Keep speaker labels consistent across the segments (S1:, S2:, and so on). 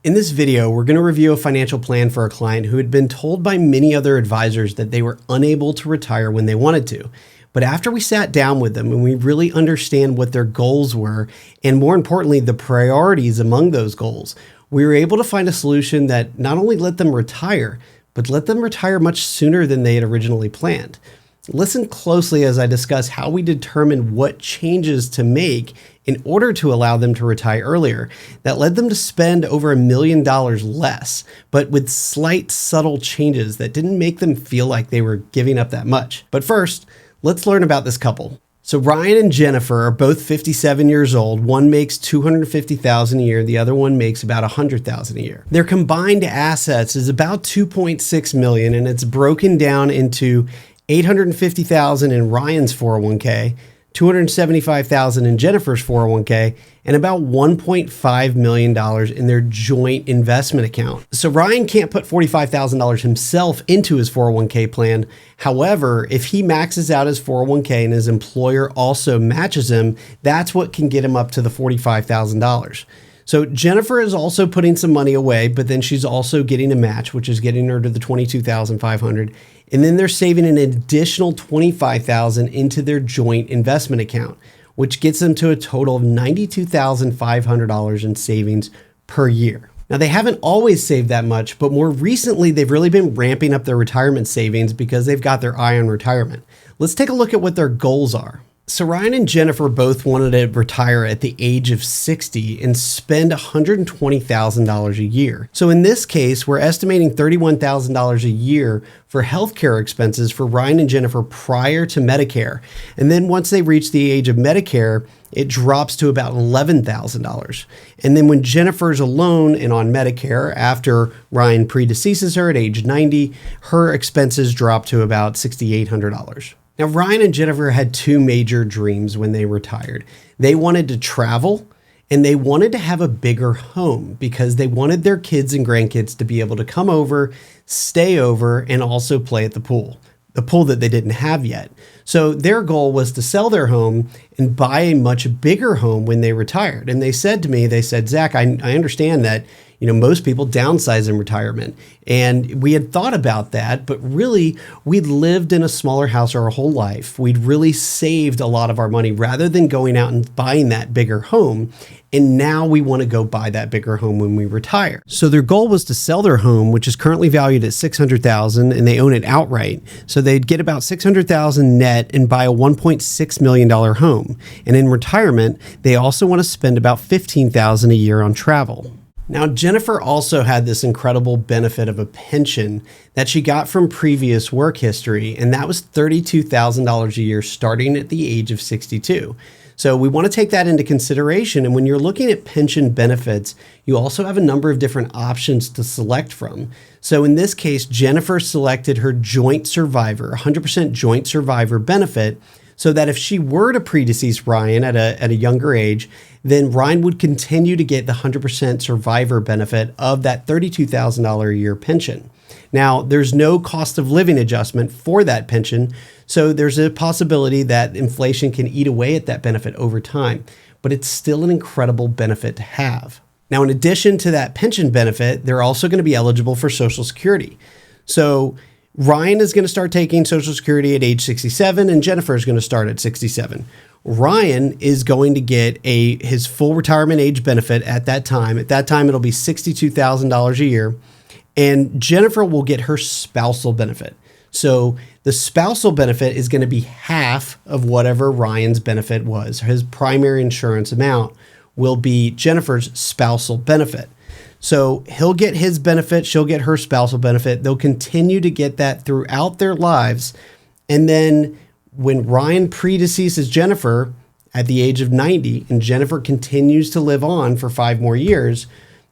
S1: In this video, we're going to review a financial plan for a client who had been told by many other advisors that they were unable to retire when they wanted to. But after we sat down with them and we really understand what their goals were, and more importantly, the priorities among those goals, we were able to find a solution that not only let them retire, but let them retire much sooner than they had originally planned. Listen closely as I discuss how we determined what changes to make in order to allow them to retire earlier that led them to spend over $1 million less, but with slight subtle changes that didn't make them feel like they were giving up that much. But first, let's learn about this couple. So Ryan and Jennifer are both 57 years old. One makes $250,000 a year. The other one makes about $100,000 a year. Their combined assets is about $2.6 million, and it's broken down into $850,000 in Ryan's 401k, $275,000 in Jennifer's 401k, and about $1.5 million in their joint investment account. So Ryan can't put $45,000 himself into his 401k plan. However, if he maxes out his 401k and his employer also matches him, that's what can get him up to the $45,000. So Jennifer is also putting some money away, but then she's also getting a match, which is getting her to the $22,500. And then they're saving an additional $25,000 into their joint investment account, which gets them to a total of $92,500 in savings per year. Now, they haven't always saved that much, but more recently, they've really been ramping up their retirement savings because they've got their eye on retirement. Let's take a look at what their goals are. So Ryan and Jennifer both wanted to retire at the age of 60 and spend $120,000 a year. So in this case, we're estimating $31,000 a year for healthcare expenses for Ryan and Jennifer prior to Medicare. And then once they reach the age of Medicare, it drops to about $11,000. And then when Jennifer's alone and on Medicare, after Ryan predeceases her at age 90, her expenses drop to about $6,800. Now, Ryan and Jennifer had two major dreams when they retired. They wanted to travel and they wanted to have a bigger home because they wanted their kids and grandkids to be able to come over, stay over, and also play at the pool that they didn't have yet. So their goal was to sell their home and buy a much bigger home when they retired. And they said to me, Zach, I understand that most people downsize in retirement. And we had thought about that, but really we'd lived in a smaller house our whole life. We'd really saved a lot of our money rather than going out and buying that bigger home. And now we want to go buy that bigger home when we retire. So their goal was to sell their home, which is currently valued at $600,000, and they own it outright. So they'd get about $600,000 net and buy a $1.6 million home. And in retirement, they also want to spend about $15,000 a year on travel. Now, Jennifer also had this incredible benefit of a pension that she got from previous work history, and that was $32,000 a year starting at the age of 62. So we want to take that into consideration. And when you're looking at pension benefits, you also have a number of different options to select from. So in this case, Jennifer selected her joint survivor, 100% joint survivor benefit, so that if she were to predecease Ryan at a younger age, then Ryan would continue to get the 100% survivor benefit of that $32,000 a year pension. Now, there's no cost of living adjustment for that pension, so there's a possibility that inflation can eat away at that benefit over time, but it's still an incredible benefit to have. Now, in addition to that pension benefit, they're also going to be eligible for Social Security. So Ryan is going to start taking Social Security at age 67, and Jennifer is going to start at 67. Ryan is going to get his full retirement age benefit at that time. At that time, it'll be $62,000 a year, and Jennifer will get her spousal benefit. So the spousal benefit is going to be half of whatever Ryan's benefit was. His primary insurance amount will be Jennifer's spousal benefit. So he'll get his benefit, she'll get her spousal benefit. They'll continue to get that throughout their lives. And then when Ryan predeceases Jennifer at the age of 90 and Jennifer continues to live on for 5 more years,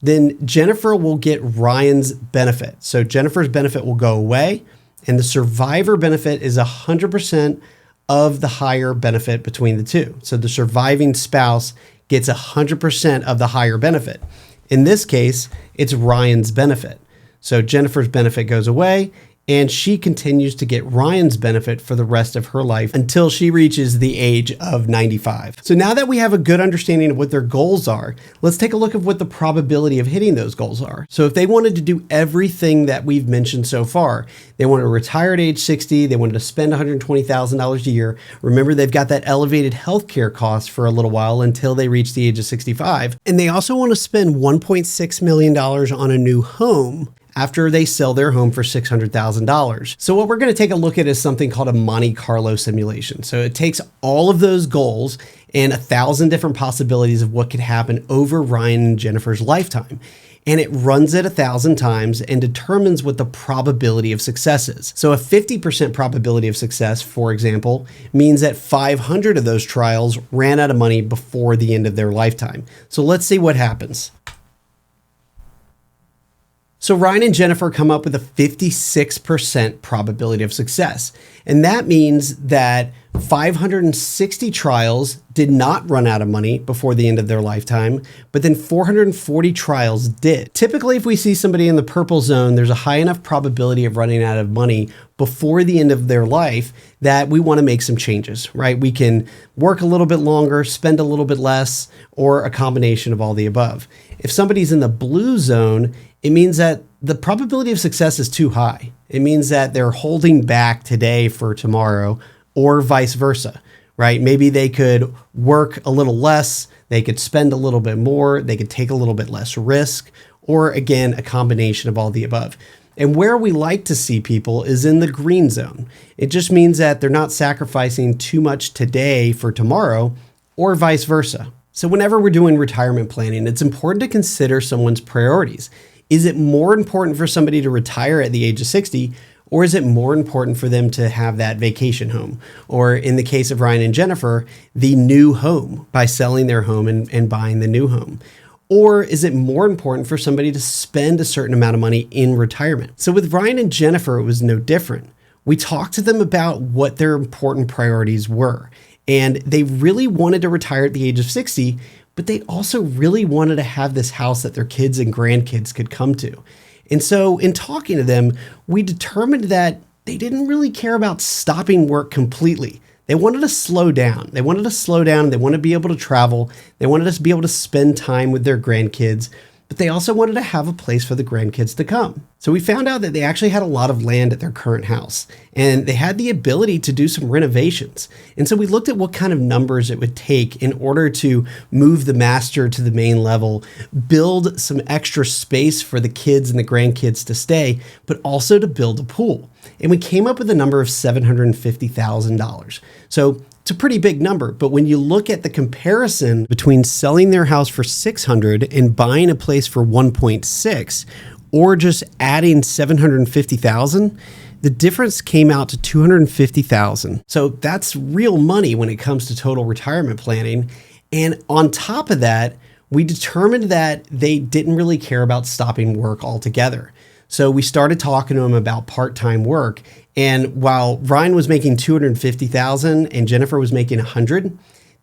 S1: then Jennifer will get Ryan's benefit. So Jennifer's benefit will go away, and the survivor benefit is 100% of the higher benefit between the two. So the surviving spouse gets 100% of the higher benefit. In this case, it's Ryan's benefit. So Jennifer's benefit goes away, and she continues to get Ryan's benefit for the rest of her life until she reaches the age of 95. So now that we have a good understanding of what their goals are, let's take a look at what the probability of hitting those goals are. So if they wanted to do everything that we've mentioned so far, they wanted to retire at age 60, they wanted to spend $120,000 a year. Remember, they've got that elevated healthcare cost for a little while until they reach the age of 65. And they also want to spend $1.6 million on a new home after they sell their home for $600,000. So what we're going to take a look at is something called a Monte Carlo simulation. So it takes all of those goals and 1,000 different possibilities of what could happen over Ryan and Jennifer's lifetime. And it runs it 1,000 times and determines what the probability of success is. So a 50% probability of success, for example, means that 500 of those trials ran out of money before the end of their lifetime. So let's see what happens. So Ryan and Jennifer come up with a 56% probability of success. And that means that 560 trials did not run out of money before the end of their lifetime, but then 440 trials did. Typically, if we see somebody in the purple zone, there's a high enough probability of running out of money before the end of their life that we want to make some changes, right? We can work a little bit longer, spend a little bit less, or a combination of all the above. If somebody's in the blue zone, it means that the probability of success is too high. It means that they're holding back today for tomorrow, or vice versa, right? Maybe they could work a little less, they could spend a little bit more, they could take a little bit less risk, or again, a combination of all the above. And where we like to see people is in the green zone. It just means that they're not sacrificing too much today for tomorrow, or vice versa. So whenever we're doing retirement planning, it's important to consider someone's priorities. Is it more important for somebody to retire at the age of 60, or is it more important for them to have that vacation home? Or in the case of Ryan and Jennifer, the new home by selling their home and buying the new home? Or is it more important for somebody to spend a certain amount of money in retirement? So with Ryan and Jennifer, it was no different. We talked to them about what their important priorities were. And they really wanted to retire at the age of 60, but they also really wanted to have this house that their kids and grandkids could come to. And so in talking to them, we determined that they didn't really care about stopping work completely. They wanted to slow down. They wanted to be able to travel. They wanted to be able to spend time with their grandkids, but they also wanted to have a place for the grandkids to come. So we found out that they actually had a lot of land at their current house, and they had the ability to do some renovations. And so we looked at what kind of numbers it would take in order to move the master to the main level, build some extra space for the kids and the grandkids to stay, but also to build a pool. And we came up with a number of $750,000. So it's a pretty big number, but when you look at the comparison between selling their house for $600,000 and buying a place for $1.6 million, or just adding $750,000, the difference came out to $250,000. So that's real money when it comes to total retirement planning. And on top of that, we determined that they didn't really care about stopping work altogether. So we started talking to them about part-time work. And while Ryan was making $250,000 and Jennifer was making $100,000,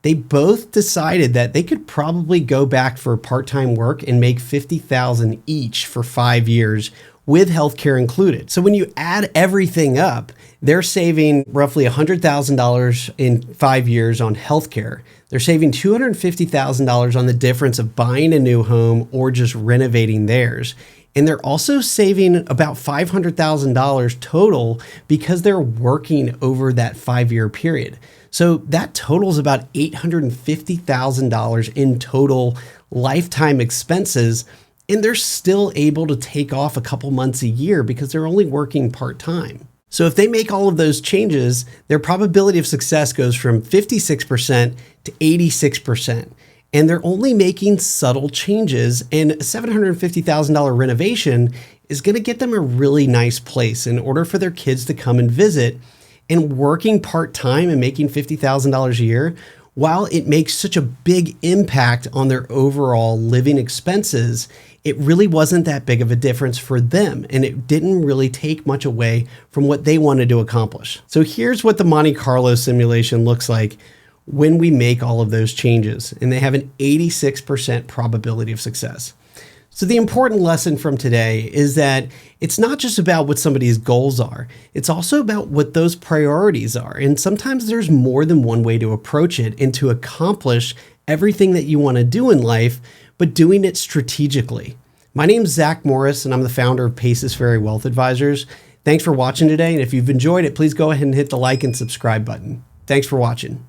S1: they both decided that they could probably go back for part-time work and make $50,000 each for 5 years with healthcare included. So when you add everything up, they're saving roughly $100,000 in 5 years on healthcare. They're saving $250,000 on the difference of buying a new home or just renovating theirs. And they're also saving about $500,000 total because they're working over that 5-year period. So that totals about $850,000 in total lifetime expenses, and they're still able to take off a couple months a year because they're only working part-time. So if they make all of those changes, their probability of success goes from 56% to 86%. And they're only making subtle changes, and a $750,000 renovation is going to get them a really nice place in order for their kids to come and visit. And working part-time and making $50,000 a year, while it makes such a big impact on their overall living expenses, it really wasn't that big of a difference for them, and it didn't really take much away from what they wanted to accomplish. So here's what the Monte Carlo simulation looks like when we make all of those changes, and they have an 86% probability of success. So the important lesson from today is that it's not just about what somebody's goals are. It's also about what those priorities are. And sometimes there's more than one way to approach it and to accomplish everything that you want to do in life, but doing it strategically. My name is Zach Morris, and I'm the founder of Paces Ferry Wealth Advisors. Thanks for watching today. And if you've enjoyed it, please go ahead and hit the like and subscribe button. Thanks for watching.